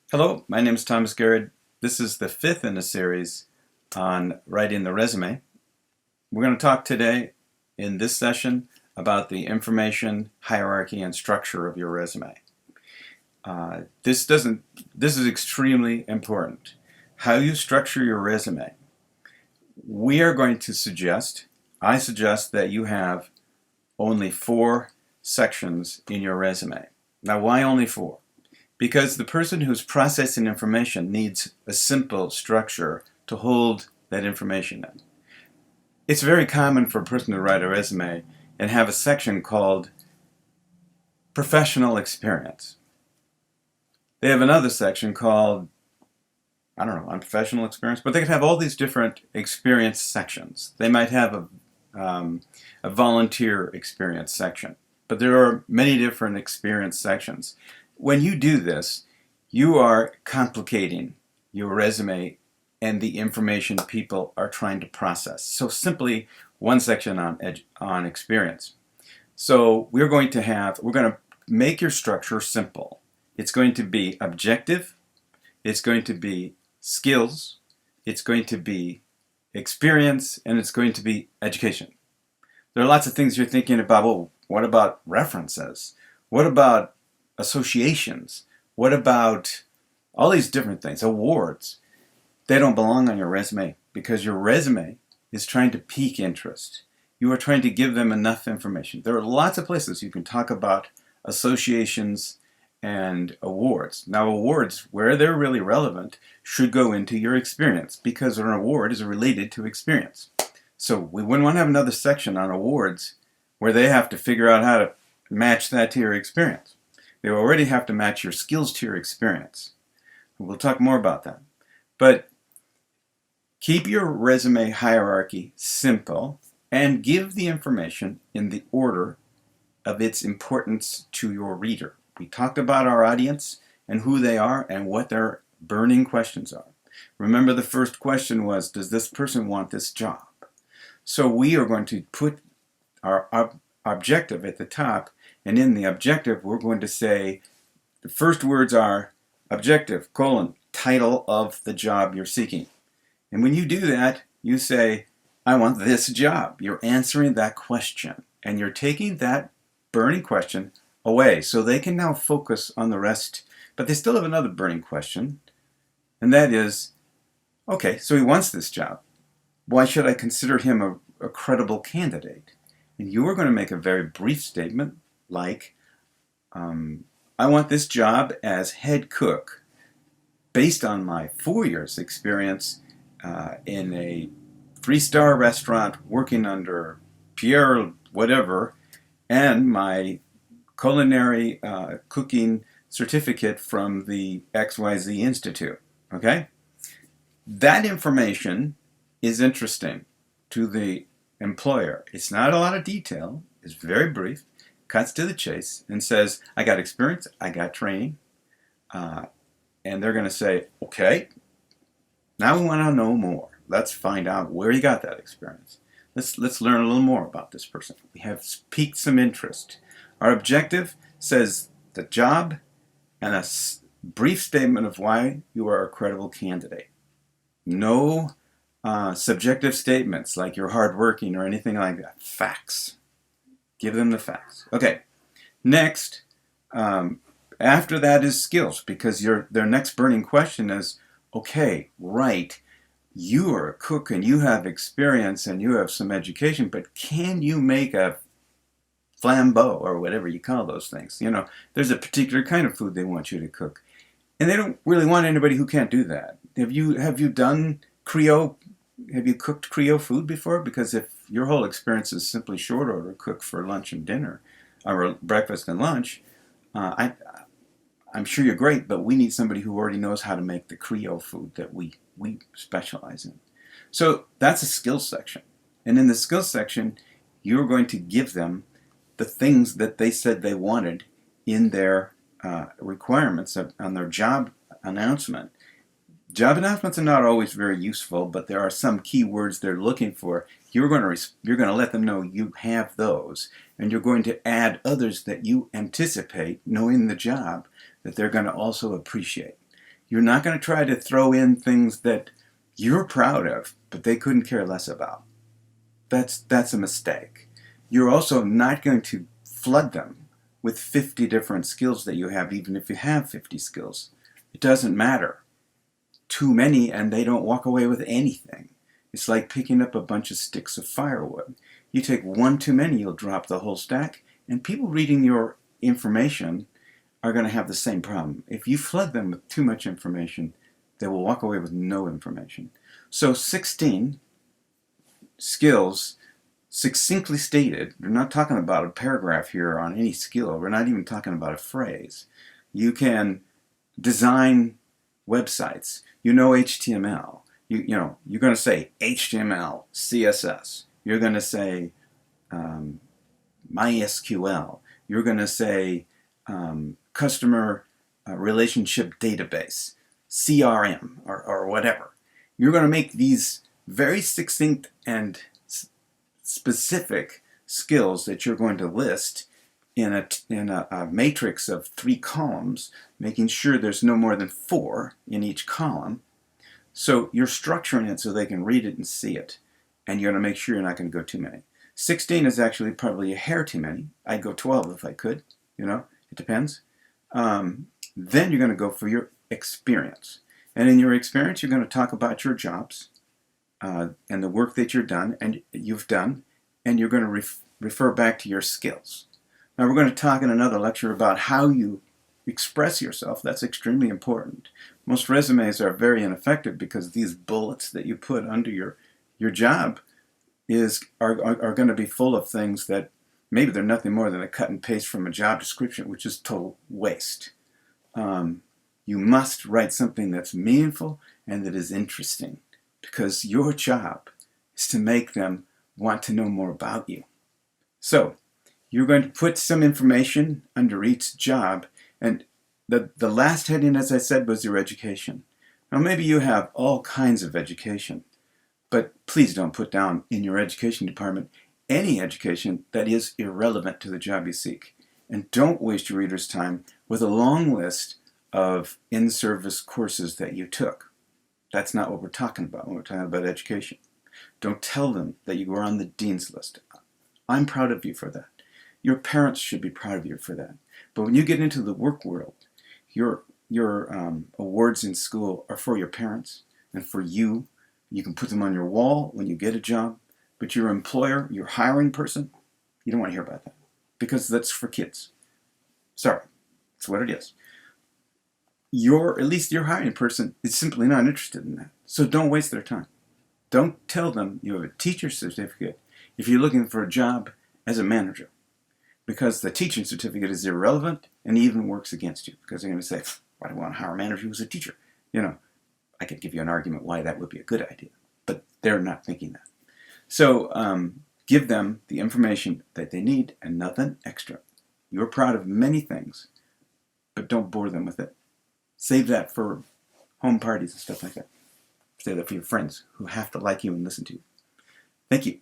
Hello, my name is Thomas Garrett. This is the fifth in a series on writing the resume. We're going to talk today in this session about the information, hierarchy, and structure of your resume. This is extremely important. How you structure your resume. We are going to I suggest that you have only 4 sections in your resume. Now, why only 4? Because the person who's processing information needs a simple structure to hold that information in. It's very common for a person to write a resume and have a section called professional experience. They have another section called, unprofessional experience, but they could have all these different experience sections. They might have a volunteer experience section, but there are many different experience sections. When you do this, you are complicating your resume and the information people are trying to process. So simply one section on experience. So we're going to make your structure simple. It's going to be objective, it's going to be skills, it's going to be experience, and it's going to be education. There are lots of things you're thinking about. Well, what about references? What about associations? What about all these different things? Awards. They don't belong on your resume because your resume is trying to pique interest. You are trying to give them enough information. There are lots of places you can talk about associations and awards. Now, awards, where they're really relevant, should go into your experience because an award is related to experience. So we wouldn't want to have another section on awards where they have to figure out how to match that to your experience. They already have to match your skills to your experience. We'll talk more about that. But keep your resume hierarchy simple and give the information in the order of its importance to your reader. We talked about our audience and who they are and what their burning questions are. Remember, the first question was, does this person want this job? So we are going to put our objective at the top, and in the objective we're going to say the first words are objective, title of the job you're seeking. And when you do that, you say, I want this job. You're answering that question, and you're taking that burning question away so they can now focus on the rest. But they still have another burning question, and that is, okay, so he wants this job. Why should I consider him a credible candidate? And you are going to make a very brief statement like, I want this job as head cook based on my 4 years experience in a 3-star restaurant working under Pierre whatever and my culinary cooking certificate from the XYZ Institute. Okay? That information is interesting to the employer. It's not a lot of detail. It's very brief, cuts to the chase, and says, I got experience, I got training. And they're going to say, okay, now we want to know more. Let's find out where you got that experience. Let's learn a little more about this person. We have piqued some interest. Our objective says the job and a brief statement of why you are a credible candidate. No subjective statements like you're hardworking or anything like that. Facts. Give them the facts. Okay. Next, after that is skills, because their next burning question is, okay, right, you are a cook and you have experience and you have some education, but can you make a flambeau or whatever you call those things? You know, there's a particular kind of food they want you to cook. And they don't really want anybody who can't do that. Have you done Creole? Have you cooked Creole food before? Because if your whole experience is simply short order cook for lunch and dinner, or breakfast and lunch, I'm sure you're great, but we need somebody who already knows how to make the Creole food that we specialize in. So that's a skills section. And in the skills section, you're going to give them the things that they said they wanted in their requirements on their job announcement. Job announcements are not always very useful, but there are some key words they're looking for. You're going to let them know you have those, and you're going to add others that you anticipate, knowing the job, that they're going to also appreciate. You're not going to try to throw in things that you're proud of, but they couldn't care less about. That's a mistake. You're also not going to flood them with 50 different skills that you have, even if you have 50 skills. It doesn't matter. Too many and they don't walk away with anything. It's like picking up a bunch of sticks of firewood. You take one too many, you'll drop the whole stack, and people reading your information are going to have the same problem. If you flood them with too much information, they will walk away with no information. So 16 skills, succinctly stated. We're not talking about a paragraph here on any skill. We're not even talking about a phrase. You can design websites. You know HTML. You're going to say HTML, CSS. You're going to say MySQL. You're going to say customer relationship database, CRM, or whatever. You're going to make these very succinct and specific skills that you're going to list in a matrix of 3 columns, making sure there's no more than 4 in each column. So you're structuring it so they can read it and see it, and you're going to make sure you're not going to go too many. 16 is actually probably a hair too many. I'd go 12 if I could, it depends. Then you're going to go for your experience. And in your experience, you're going to talk about your jobs and the work that you've done, and you're going to refer back to your skills. Now we're going to talk in another lecture about how you express yourself. That's extremely important. Most resumes are very ineffective because these bullets that you put under your job are going to be full of things that maybe they're nothing more than a cut and paste from a job description, which is total waste. You must write something that's meaningful and that is interesting, because your job is to make them want to know more about you. So you're going to put some information under each job, and the last heading, as I said, was your education. Now maybe you have all kinds of education, but please don't put down in your education department any education that is irrelevant to the job you seek. And don't waste your readers' time with a long list of in-service courses that you took. That's not what we're talking about when we're talking about education. Don't tell them that you were on the dean's list. I'm proud of you for that. Your parents should be proud of you for that. But when you get into the work world, your awards in school are for your parents and for you. You can put them on your wall when you get a job. But your employer, your hiring person, you don't want to hear about that, because that's for kids. Sorry, that's what it is. At least your hiring person is simply not interested in that. So don't waste their time. Don't tell them you have a teacher's certificate if you're looking for a job as a manager, because the teaching certificate is irrelevant and even works against you, because they're going to say, why do I want to hire a manager who's a teacher? I could give you an argument why that would be a good idea, but they're not thinking that. So give them the information that they need and nothing extra. You're proud of many things, but don't bore them with it. Save that for home parties and stuff like that. Save that for your friends who have to like you and listen to you. Thank you.